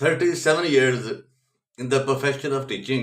37 years in the profession of teaching।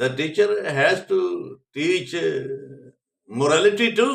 the teacher has to teach morality too,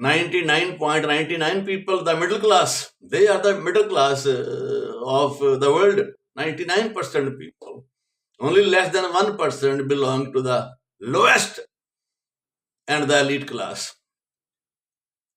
99.99 people, the middle class. They are the middle class of the world. 99% people. Only less than 1% belong to the lowest and the elite class.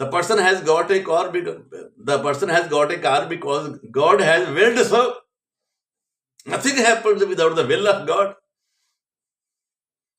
The person has got a car because God has willed so. Nothing happens without the will of God.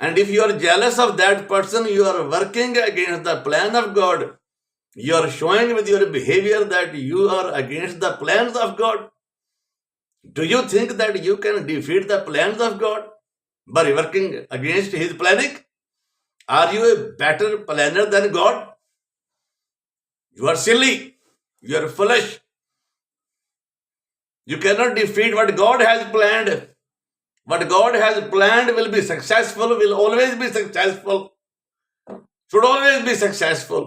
And if you are jealous of that person, you are working against the plan of God. You are showing with your behavior that you are against the plans of God. Do you think that you can defeat the plans of God by working against his planning? Are you a better planner than God? You are silly. You are foolish. You cannot defeat what God has planned. What God has planned will be successful, will always be successful, should always be successful.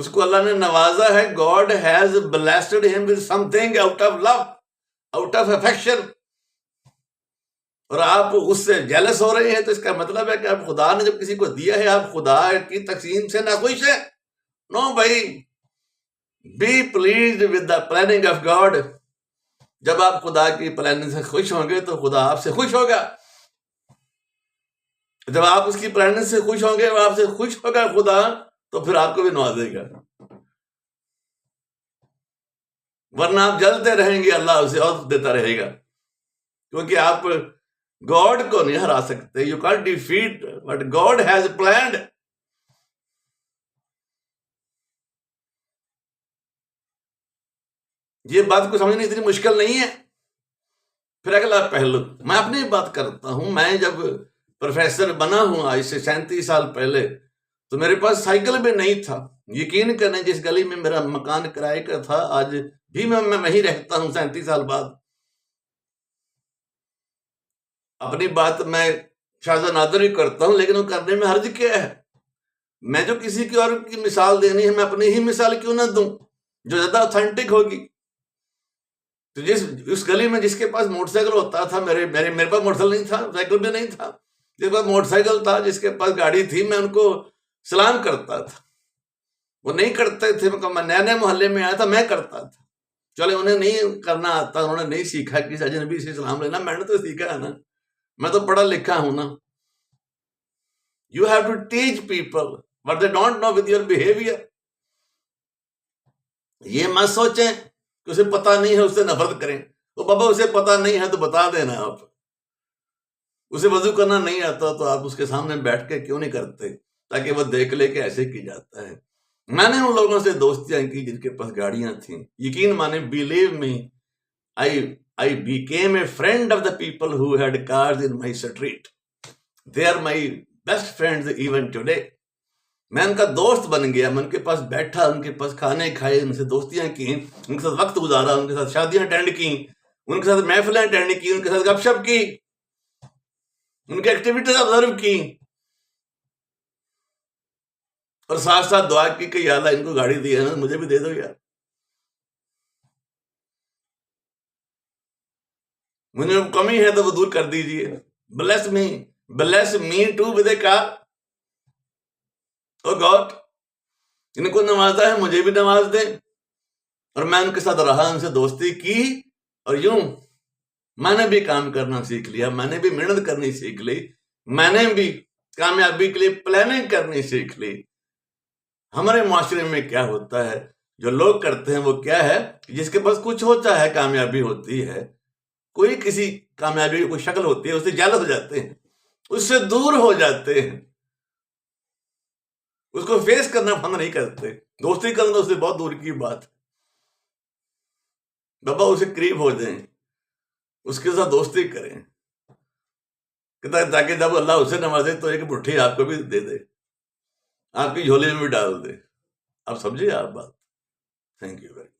اس کو اللہ نے نوازا ہے. God has blessed him with something out of love, out of affection. اور آپ اس سے jealous ہو رہے ہیں تو اس کا مطلب ہے کہ آپ خدا نے جب کسی کو دیا ہے آپ خدا کی تقسیم سے ناخوش ہیں. نو بھائی، be pleased with the planning of God. جب آپ خدا کی پلاننگ سے خوش ہوں گے تو خدا آپ سے خوش ہوگا. جب آپ اس کی پلاننگ سے خوش ہوں گے اور آپ سے خوش ہوگا خدا، تو پھر آپ کو بھی نوازے گا. ورنہ آپ جلتے رہیں گے، اللہ اسے اور دیتا رہے گا. کیونکہ آپ گاڈ کو نہیں ہرا سکتے. You can't defeat what God has planned. یہ بات کو سمجھنی اتنی مشکل نہیں ہے. پھر اگلا پہلو، میں اپنی بات کرتا ہوں. میں جب پروفیسر بنا ہوں آج سے 37 سال پہلے، تو میرے پاس سائیکل بھی نہیں تھا. یقین کریں جس گلی میں میرا مکان کرائے کا تھا آج بھی میں وہیں رہتا ہوں 37 سال بعد. اپنی بات میں شاہزادہ نادر ہی کرتا ہوں، لیکن وہ کرنے میں حرج کیا ہے؟ میں جو کسی کی اور کی مثال دینی ہے، میں اپنی ہی مثال کیوں نہ دوں جو زیادہ اوتھینٹک ہوگی. تو اس گلی میں جس کے پاس موٹر سائیکل ہوتا تھا، میرے پاس موٹر سائیکل نہیں تھا، سائیکل بھی نہیں تھا. جس کے پاس موٹر سائیکل تھا، جس کے پاس گاڑی تھی، میں ان کو سلام کرتا تھا. وہ نہیں کرتے تھے. میں نئے نئے محلے میں آیا تھا، میں کرتا تھا. چلے انہیں نہیں کرنا آتا، انہوں نے نہیں سیکھا کسی اجنبی سے سلام لینا. میں نے تو سیکھا ہے نا، میں تو پڑھا لکھا ہوں نا. You have to teach people what they don't know with your behaviour. یہ مت سوچیں کہ اسے پتا نہیں ہے اس سے نفرت کریں. تو بابا اسے پتا نہیں ہے تو بتا دینا. آپ اسے وضو کرنا نہیں آتا تو آپ اس کے سامنے بیٹھ کے کیوں نہیں کرتے، تاکہ وہ دیکھ لے کہ ایسے کی جاتا ہے. میں نے ان لوگوں سے دوستیاں کی جن کے پاس گاڑیاں تھیں. یقین مانے، believe me, I became a friend of the people who had cars in my street. They are my best friends even today. میں ان کا دوست بن گیا. میں ان کے پاس بیٹھا، ان کے پاس کھانے کھائے، ان سے دوستیاں کی، ان کے ساتھ وقت گزارا، ان کے ساتھ شادیاں اٹینڈ کی، ان کے ساتھ محفلیں اٹینڈ کی، ان کے ساتھ گپ شپ کی، ان کی ایکٹیویٹیز آبزرو کی، اور ساتھ ساتھ دعا کی کہ یا اللہ ان کو گاڑی دی ہے نا، مجھے بھی دے دو یار. مجھے کمی ہے تو وہ دور کر دیجیے. bless me too with a car. Oh God, ان کو نوازا ہے، مجھے بھی نواز دے. اور میں ان کے ساتھ رہا، ان سے دوستی کی، اور یوں میں نے بھی کام کرنا سیکھ لیا. میں نے بھی محنت کرنی سیکھ لی. میں نے بھی کامیابی کے لیے پلاننگ کرنی سیکھ لی. ہمارے معاشرے میں کیا ہوتا ہے، جو لوگ کرتے ہیں وہ کیا ہے، جس کے پاس کچھ ہوتا ہے، کامیابی ہوتی ہے، کوئی کسی کامیابی کی کوئی شکل ہوتی ہے، اس سے جالب ہو جاتے ہیں، اس سے دور ہو جاتے ہیں، اس کو فیس کرنا پسند نہیں کرتے. دوستی کرنا اس سے بہت دور کی بات. بابا اسے قریب ہو جائیں، اس کے ساتھ دوستی کریں، تاکہ جب اللہ اسے نوازے تو ایک مٹھی آپ کو بھی دے دے، آپ کی جھولی میں بھی ڈال دے. آپ سمجھے آپ بات. Thank you very much.